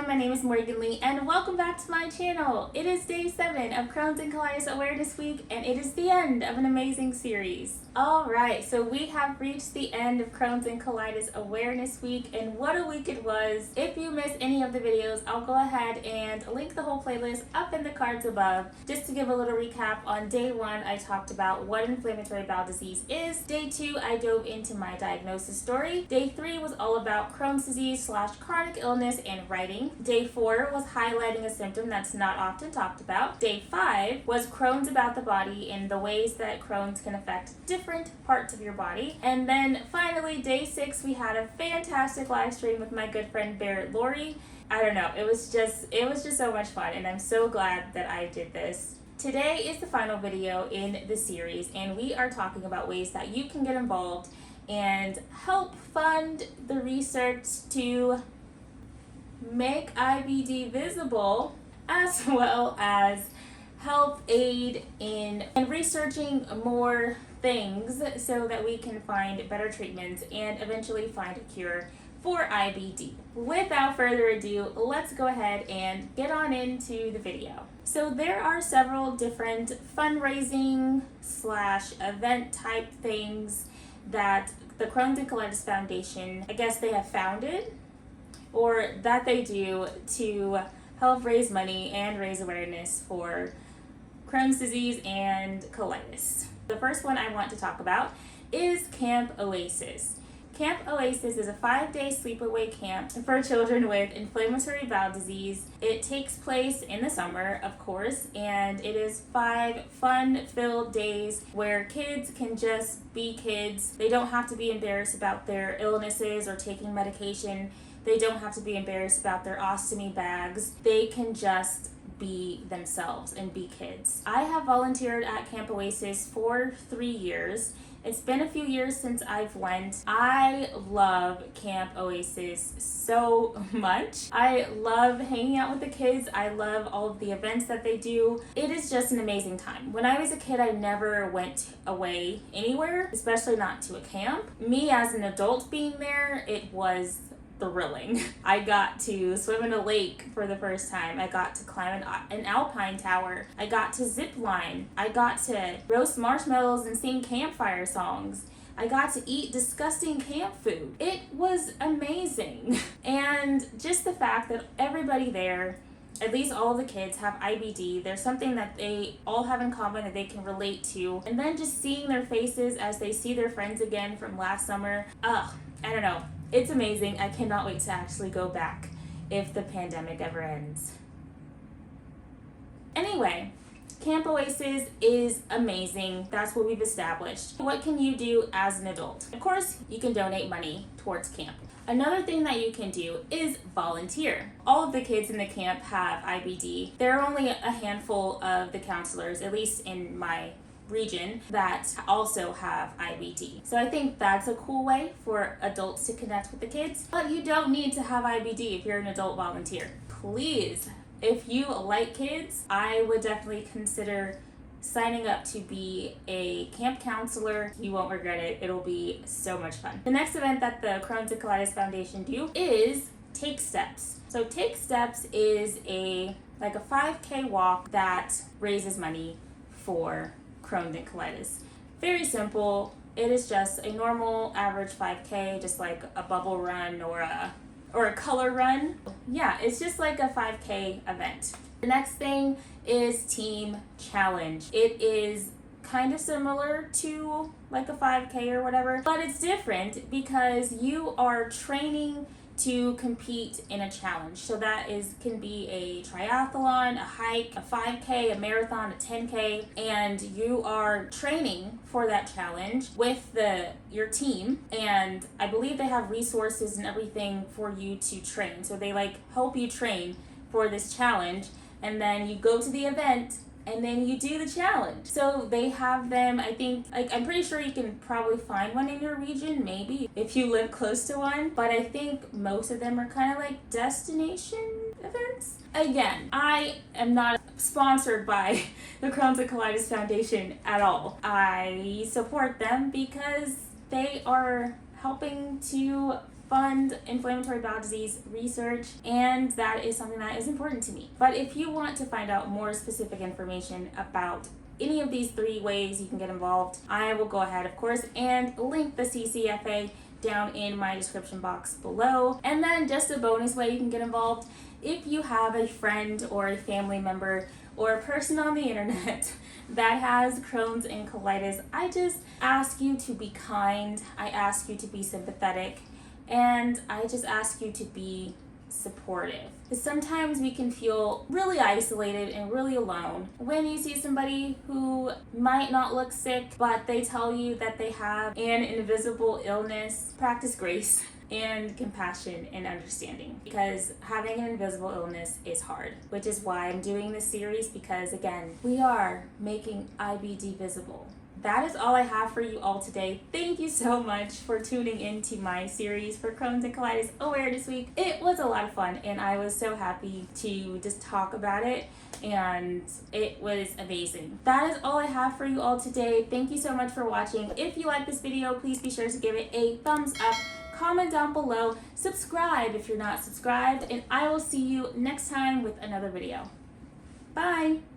everyone, my name is Morgan Lee and welcome back to my channel. It is day 7 of Crohn's and Colitis Awareness Week and it is the end of an amazing series. Alright, so we have reached the end of Crohn's and Colitis Awareness Week and what a week it was. If you missed any of the videos, I'll go ahead and link the whole playlist up in the cards above. Just to give a little recap, on day 1 I talked about what inflammatory bowel disease is. Day 2 I dove into my diagnosis story. Day 3 was all about Crohn's disease / chronic illness and writing. Day 4 was highlighting a symptom that's not often talked about. Day 5 was Crohn's about the body and the ways that Crohn's can affect different parts of your body. And then finally, day 6, we had a fantastic live stream with my good friend Barrett Laurie. I don't know, it was just so much fun and I'm so glad that I did this. Today is the final video in the series and we are talking about ways that you can get involved and help fund the research to make IBD visible, as well as help aid in researching more things so that we can find better treatments and eventually find a cure for IBD. Without further ado, let's go ahead and get on into the video. So there are several different fundraising / event type things that the Crohn's and Colitis Foundation, I guess they have founded, or that they do to help raise money and raise awareness for Crohn's disease and colitis. The first one I want to talk about is Camp Oasis. Camp Oasis is a 5-day sleepaway camp for children with inflammatory bowel disease. It takes place in the summer, of course, and it is 5 fun-filled days where kids can just be kids. They don't have to be embarrassed about their illnesses or taking medication. They don't have to be embarrassed about their ostomy bags. They can just be themselves and be kids. I have volunteered at Camp Oasis for 3 years. It's been a few years since I've went. I love Camp Oasis so much. I love hanging out with the kids. I love all of the events that they do. It is just an amazing time. When I was a kid, I never went away anywhere, especially not to a camp. Me as an adult being there, it was thrilling. I got to swim in a lake for the first time. I got to climb an alpine tower. I got to zip line. I got to roast marshmallows and sing campfire songs. I got to eat disgusting camp food. It was amazing. And just the fact that everybody there, at least all of the kids, have IBD. There's something that they all have in common that they can relate to. And then just seeing their faces as they see their friends again from last summer. I don't know. It's amazing. I cannot wait to actually go back if the pandemic ever ends. Anyway, Camp Oasis is amazing. That's what we've established. What can you do as an adult? Of course, you can donate money towards camp. Another thing that you can do is volunteer. All of the kids in the camp have IBD. There are only a handful of the counselors, at least in my region, that also have IBD. So I think that's a cool way for adults to connect with the kids. But you don't need to have IBD if you're an adult volunteer. Please, if you like kids, I would definitely consider signing up to be a camp counselor. You won't regret it. It'll be so much fun. The next event that the Crohn's and Colitis Foundation do is Take Steps. So Take Steps is a 5K walk that raises money for Crohn's and colitis. Very simple. It is just a normal average 5K, just like a bubble run or a color run. Yeah, it's just like a 5K event. The next thing is Team Challenge. It is kind of similar to like a 5K or whatever, but it's different because you are training to compete in a challenge. So that can be a triathlon, a hike, a 5K, a marathon, a 10K, and you are training for that challenge with your team. And I believe they have resources and everything for you to train. So they help you train for this challenge, and then you go to the event and then you do the challenge. So they have them, I think, I'm pretty sure you can probably find one in your region, maybe, if you live close to one. But I think most of them are kind of like destination events. Again, I am not sponsored by the Crohn's and Colitis Foundation at all. I support them because they are helping to fund inflammatory bowel disease research, and that is something that is important to me. But if you want to find out more specific information about any of these 3 ways you can get involved, I will go ahead, of course, and link the CCFA down in my description box below. And then just a bonus way you can get involved: if you have a friend or a family member or a person on the internet that has Crohn's and colitis, I just ask you to be kind, I ask you to be sympathetic, and I just ask you to be supportive. Because sometimes we can feel really isolated and really alone when you see somebody who might not look sick, but they tell you that they have an invisible illness. Practice grace and compassion and understanding, because having an invisible illness is hard, which is why I'm doing this series, because again, we are making IBD visible. That is all I have for you all today. Thank you so much for tuning into my series for Crohn's and Colitis Awareness Week. It was a lot of fun, and I was so happy to just talk about it, and it was amazing. That is all I have for you all today. Thank you so much for watching. If you like this video, please be sure to give it a thumbs up, comment down below, subscribe if you're not subscribed, and I will see you next time with another video. Bye!